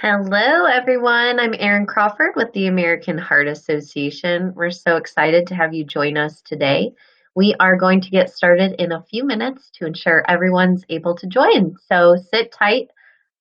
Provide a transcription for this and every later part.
Hello, everyone. I'm Erin Crawford with the American Heart Association. We're so excited to have you join us today. We are going to get started in a few minutes to ensure everyone's able to join. So sit tight,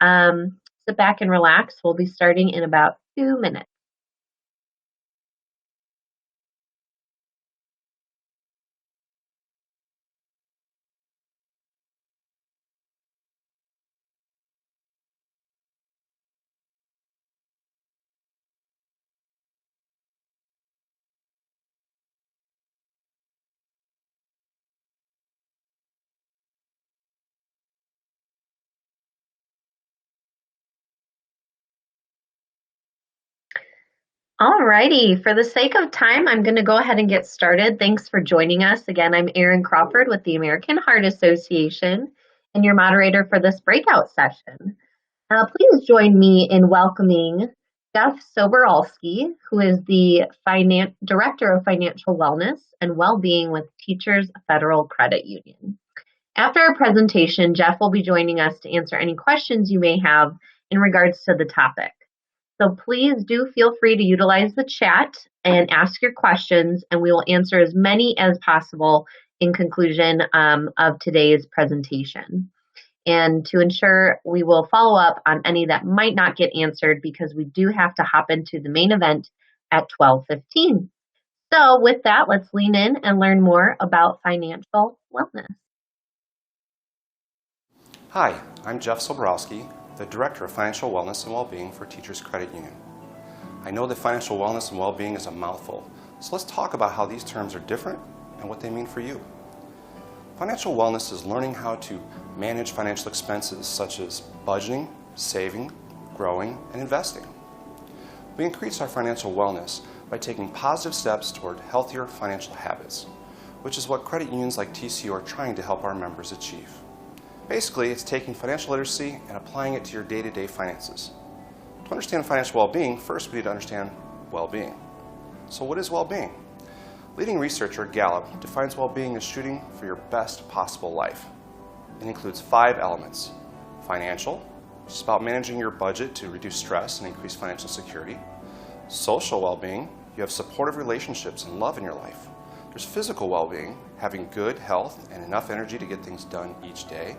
sit back and relax. We'll be starting in about 2 minutes. Alrighty, for the sake of time, I'm going to go ahead and get started. Thanks for joining us. Again, I'm Erin Crawford with the American Heart Association and your moderator for this breakout session. Please join me in welcoming Jeff Sobieralski, who is the Director of Financial Wellness and Wellbeing with Teachers Federal Credit Union. After our presentation, Jeff will be joining us to answer any questions you may have in regards to the topic. So please do feel free to utilize the chat and ask your questions, and we will answer as many as possible in conclusion of today's presentation. And to ensure, we will follow up on any that might not get answered because we do have to hop into the main event at 12:15. So with that, let's lean in and learn more about financial wellness. Hi, I'm Jeff Sobieralski, the Director of Financial Wellness and Wellbeing for Teachers Credit Union. I know that financial wellness and well-being is a mouthful, so let's talk about how these terms are different and what they mean for you. Financial wellness is learning how to manage financial expenses such as budgeting, saving, growing, and investing. We increase our financial wellness by taking positive steps toward healthier financial habits, which is what credit unions like TCU are trying to help our members achieve. Basically, it's taking financial literacy and applying it to your day-to-day finances. To understand financial well-being, first we need to understand well-being. So what is well-being? Leading researcher Gallup defines well-being as shooting for your best possible life. It includes 5 elements. Financial, which is about managing your budget to reduce stress and increase financial security. Social well-being, you have supportive relationships and love in your life. There's physical well-being, having good health and enough energy to get things done each day.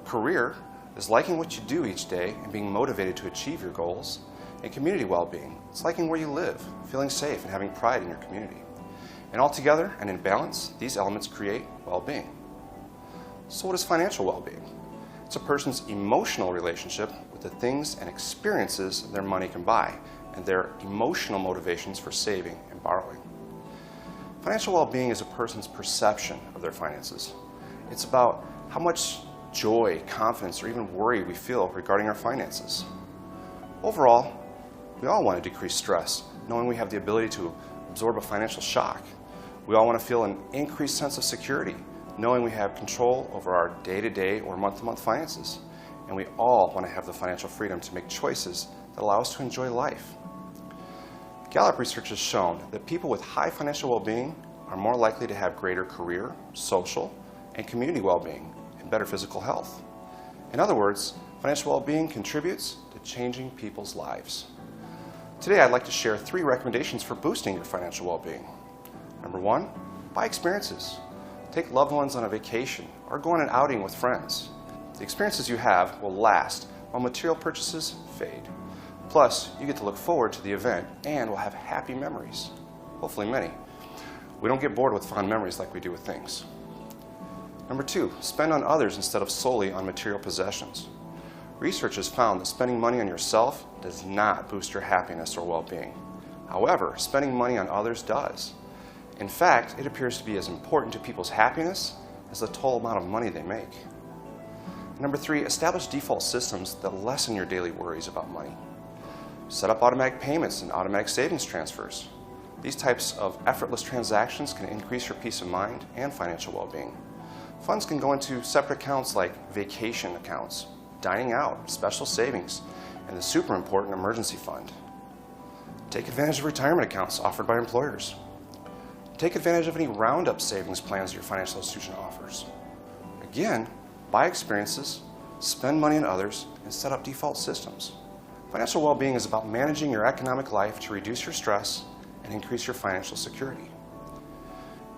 Career is liking what you do each day and being motivated to achieve your goals. And community well-being, it's liking where you live, feeling safe and having pride in your community. And altogether and in balance, these elements create well-being. So what is financial well-being? It's a person's emotional relationship with the things and experiences their money can buy and their emotional motivations for saving and borrowing. Financial well-being is a person's perception of their finances. It's about how much joy, confidence, or even worry we feel regarding our finances. Overall, we all want to decrease stress, knowing we have the ability to absorb a financial shock. We all want to feel an increased sense of security, knowing we have control over our day-to-day or month-to-month finances. And we all want to have the financial freedom to make choices that allow us to enjoy life. Gallup research has shown that people with high financial well-being are more likely to have greater career, social, and community well-being, and better physical health. In other words, financial well-being contributes to changing people's lives. Today, I'd like to share 3 recommendations for boosting your financial well-being. Number 1, buy experiences. Take loved ones on a vacation or go on an outing with friends. The experiences you have will last while material purchases fade. Plus, you get to look forward to the event and will have happy memories, hopefully many. We don't get bored with fond memories like we do with things. Number 2, spend on others instead of solely on material possessions. Research has found that spending money on yourself does not boost your happiness or well-being. However, spending money on others does. In fact, it appears to be as important to people's happiness as the total amount of money they make. Number 3, establish default systems that lessen your daily worries about money. Set up automatic payments and automatic savings transfers. These types of effortless transactions can increase your peace of mind and financial well-being. Funds can go into separate accounts like vacation accounts, dining out, special savings, and the super important emergency fund. Take advantage of retirement accounts offered by employers. Take advantage of any roundup savings plans your financial institution offers. Again, buy experiences, spend money on others, and set up default systems. Financial well-being is about managing your economic life to reduce your stress and increase your financial security.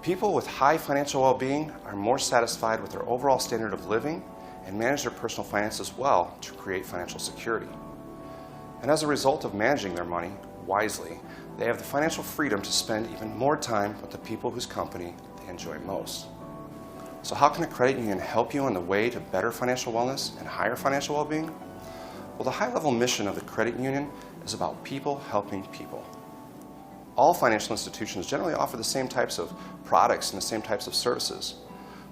People with high financial well-being are more satisfied with their overall standard of living and manage their personal finances well to create financial security. And as a result of managing their money wisely, they have the financial freedom to spend even more time with the people whose company they enjoy most. So how can a credit union help you on the way to better financial wellness and higher financial well-being? Well, the high-level mission of the credit union is about people helping people. All financial institutions generally offer the same types of products and the same types of services.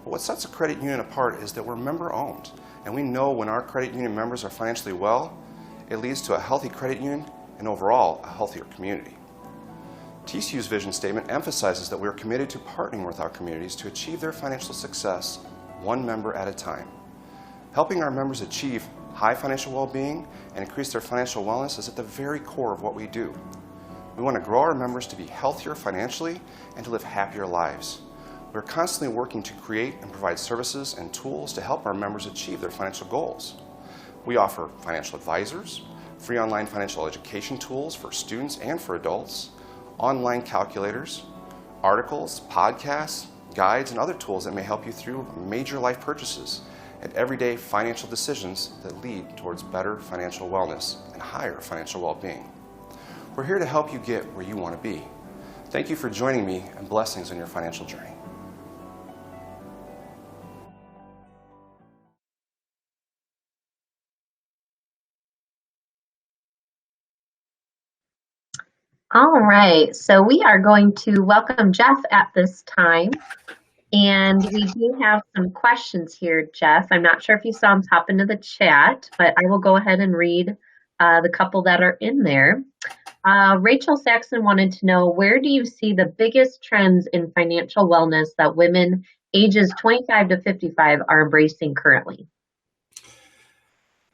But what sets a credit union apart is that we're member-owned, and we know when our credit union members are financially well, it leads to a healthy credit union and overall a healthier community. TCU's vision statement emphasizes that we are committed to partnering with our communities to achieve their financial success one member at a time. Helping our members achieve high financial well-being and increase their financial wellness is at the very core of what we do. We want to grow our members to be healthier financially and to live happier lives. We're constantly working to create and provide services and tools to help our members achieve their financial goals. We offer financial advisors, free online financial education tools for students and for adults, online calculators, articles, podcasts, guides, and other tools that may help you through major life purchases and everyday financial decisions that lead towards better financial wellness and higher financial well-being. We're here to help you get where you want to be. Thank you for joining me, and blessings on your financial journey. All right, so we are going to welcome Jeff at this time. And we do have some questions here, Jeff. I'm not sure if you saw them pop into the chat, but I will go ahead and read the couple that are in there. Rachel Saxon wanted to know, where do you see the biggest trends in financial wellness that women ages 25 to 55 are embracing currently?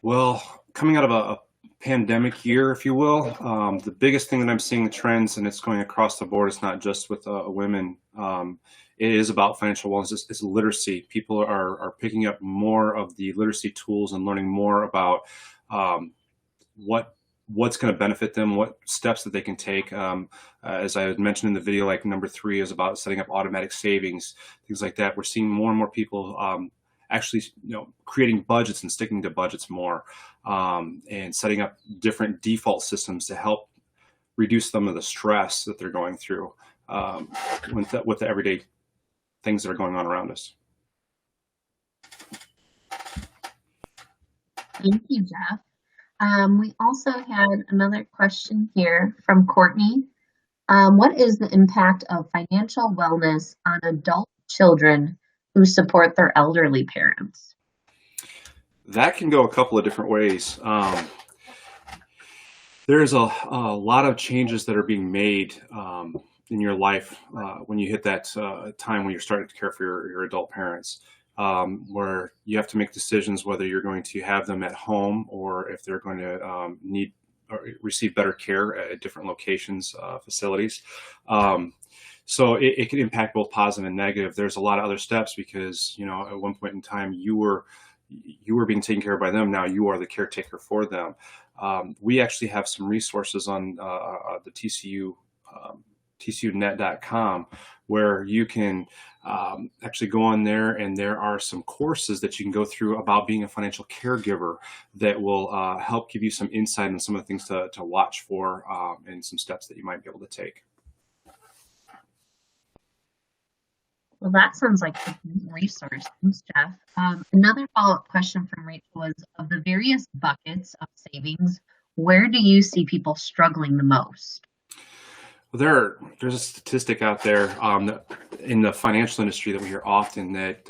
Well, coming out of a pandemic year, if you will, the biggest thing that I'm seeing the trends, and it's going across the board, it's not just with women, it is about financial wellness. It's literacy. People are picking up more of the literacy tools and learning more about what's going to benefit them, what steps that they can take. As I had mentioned in the video, like number 3 is about setting up automatic savings, things like that. We're seeing more and more people actually, creating budgets and sticking to budgets more, and setting up different default systems to help reduce some of the stress that they're going through with the everyday things that are going on around us. Thank you, Jeff. We also had another question here from Courtney. What is the impact of financial wellness on adult children who support their elderly parents? That can go a couple of different ways. There's a lot of changes that are being made in your life when you hit that time when you're starting to care for your adult parents, where you have to make decisions whether you're going to have them at home or if they're going to need or receive better care at different locations, facilities. So it can impact both positive and negative. There's a lot of other steps because, at one point in time you were being taken care of by them. Now you are the caretaker for them. We actually have some resources on the TCU, TCUnet.com, where you can actually go on there, and there are some courses that you can go through about being a financial caregiver that will help give you some insight on some of the things to watch for and some steps that you might be able to take. Well, that sounds like a good resource. Thanks, Jeff. Another follow-up question from Rachel was, of the various buckets of savings, where do you see people struggling the most? Well, there's a statistic out there in the financial industry that we hear often that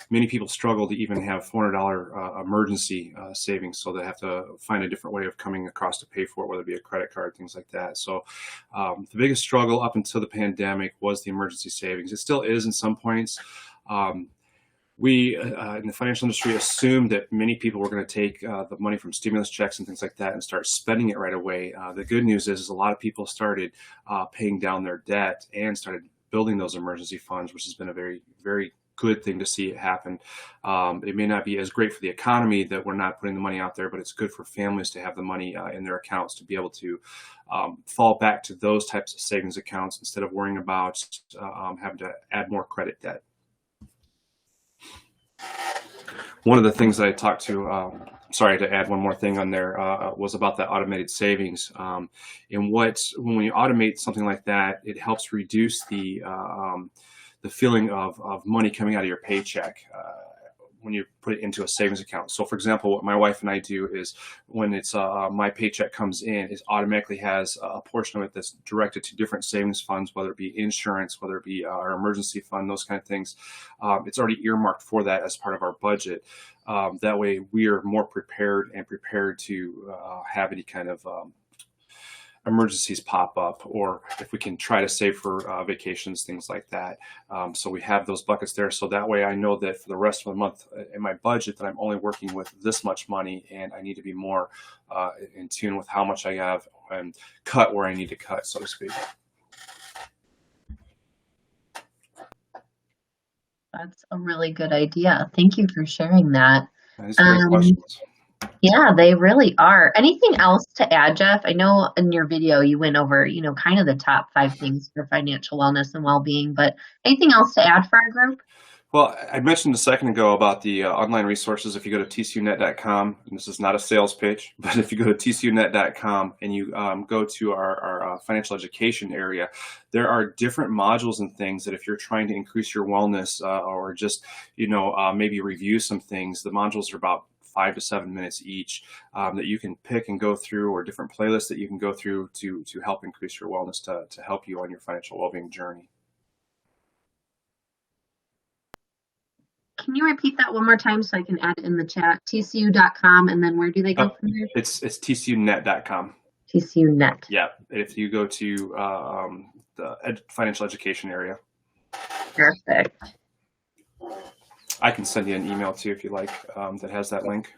many people struggle to even have $400 emergency savings, so they have to find a different way of coming across to pay for it, whether it be a credit card, things like that. So the biggest struggle up until the pandemic was the emergency savings. It still is in some points. We in the financial industry assumed that many people were going to take the money from stimulus checks and things like that and start spending it right away. The good news is a lot of people started paying down their debt and started building those emergency funds, which has been a very, very good thing to see it happen. It may not be as great for the economy that we're not putting the money out there, but it's good for families to have the money in their accounts to be able to fall back to those types of savings accounts instead of worrying about having to add more credit debt. One of the things that I talked to, sorry to add one more thing on there, was about that automated savings. And when we automate something like that, it helps reduce the feeling of money coming out of your paycheck when you put it into a savings account. So for example, what my wife and I do is when it's my paycheck comes in, it automatically has a portion of it that's directed to different savings funds, whether it be insurance, whether it be our emergency fund, those kind of things. It's already earmarked for that as part of our budget. That way we are more prepared to have any kind of emergencies pop up, or if we can try to save for vacations, things like that. So we have those buckets there. So that way I know that for the rest of the month in my budget that I'm only working with this much money, and I need to be more in tune with how much I have and cut where I need to cut, so to speak. That's a really good idea. Thank you for sharing that. These are great questions. Yeah, they really are. Anything else to add, Jeff? I know in your video you went over, kind of the top 5 things for financial wellness and well-being, but anything else to add for our group? Well, I mentioned a second ago about the online resources. If you go to tcunet.com, and this is not a sales pitch, but if you go to tcunet.com and you go to our financial education area, there are different modules and things that if you're trying to increase your wellness or just, maybe review some things, the modules are about 5 to 7 minutes each that you can pick and go through, or different playlists that you can go through to help increase your wellness, to help you on your financial well-being journey. Can you repeat that one more time so I can add it in the chat? TCU.com, and then where do they go from there? It's tcunet.com. TCUnet. Yeah, if you go to the financial education area. Perfect. I can send you an email too if you like that has that link.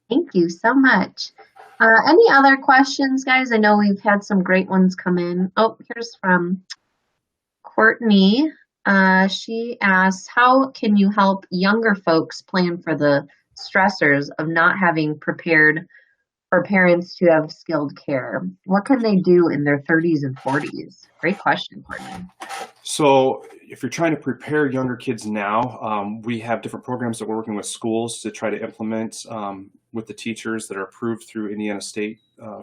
Thank you so much. Any other questions, guys? I know we've had some great ones come in. Oh, here's from Courtney. She asks, how can you help younger folks plan for the stressors of not having prepared for parents to have skilled care? What can they do in their 30s and 40s? Great question, Courtney. So if you're trying to prepare younger kids now, we have different programs that we're working with schools to try to implement with the teachers that are approved through Indiana State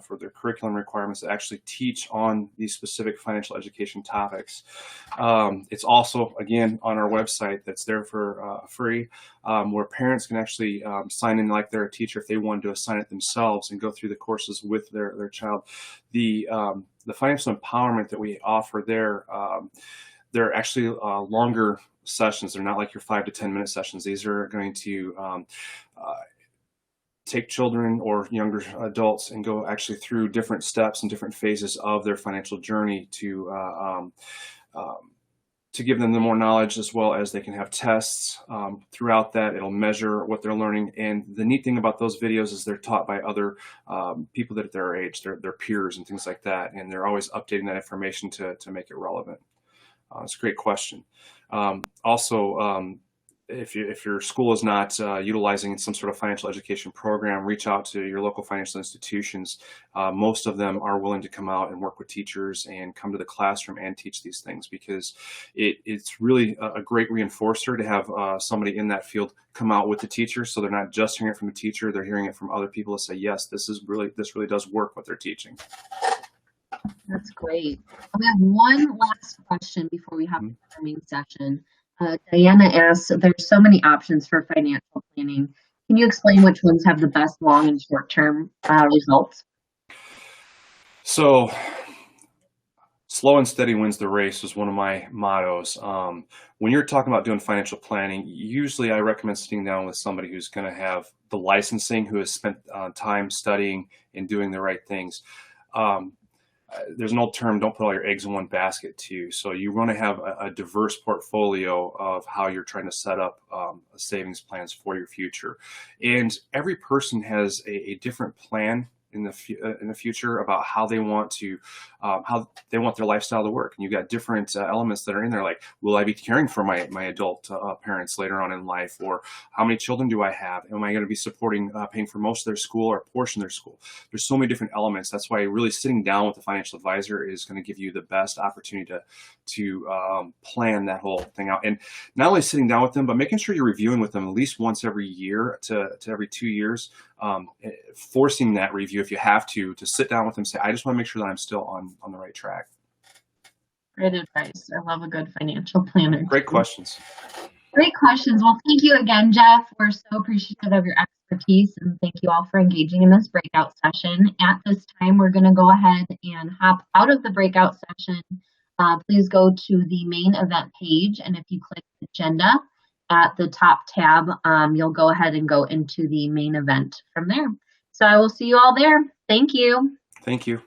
for their curriculum requirements to actually teach on these specific financial education topics. It's also, again, on our website that's there for free, where parents can actually sign in like they're a teacher if they wanted to assign it themselves and go through the courses with their child. The financial empowerment that we offer there, they're actually longer sessions. They're not like your 5 to 10 minute sessions. These are going to take children or younger adults and go actually through different steps and different phases of their financial journey to give them the more knowledge, as well as they can have tests throughout that. It'll measure what they're learning. And the neat thing about those videos is they're taught by other people that at their age, their peers and things like that. And they're always updating that information to make it relevant. It's a great question. Also, if your school is not utilizing some sort of financial education program, reach out to your local financial institutions. Most of them are willing to come out and work with teachers and come to the classroom and teach these things, because it's really a great reinforcer to have somebody in that field come out with the teacher, so they're not just hearing it from the teacher, they're hearing it from other people that say, yes, this really does work what they're teaching. That's great. We have one last question before we have the upcoming session. Diana asks, there's so many options for financial planning. Can you explain which ones have the best long and short-term results? So, slow and steady wins the race is one of my mottos. When you're talking about doing financial planning, usually I recommend sitting down with somebody who's going to have the licensing, who has spent time studying and doing the right things. There's an old term, don't put all your eggs in one basket too. So you want to have a diverse portfolio of how you're trying to set up savings plans for your future. And every person has a different plan in the future about how they want their lifestyle to work. And you've got different elements that are in there, like, will I be caring for my adult parents later on in life, or how many children do I have? Am I going to be supporting paying for most of their school or a portion of their school? There's so many different elements. That's why really sitting down with a financial advisor is going to give you the best opportunity to plan that whole thing out. And not only sitting down with them, but making sure you're reviewing with them at least once every year to every 2 years, forcing that review if you have to sit down with them and say, I just want to make sure that I'm still on the right track. Great advice. I love a good financial planner. Great questions. Great questions. Well, thank you again, Jeff. We're so appreciative of your expertise, and thank you all for engaging in this breakout session. At this time, we're going to go ahead and hop out of the breakout session. Please go to the main event page, and if you click agenda at the top tab, you'll go ahead and go into the main event from there. So I will see you all there. Thank you. Thank you.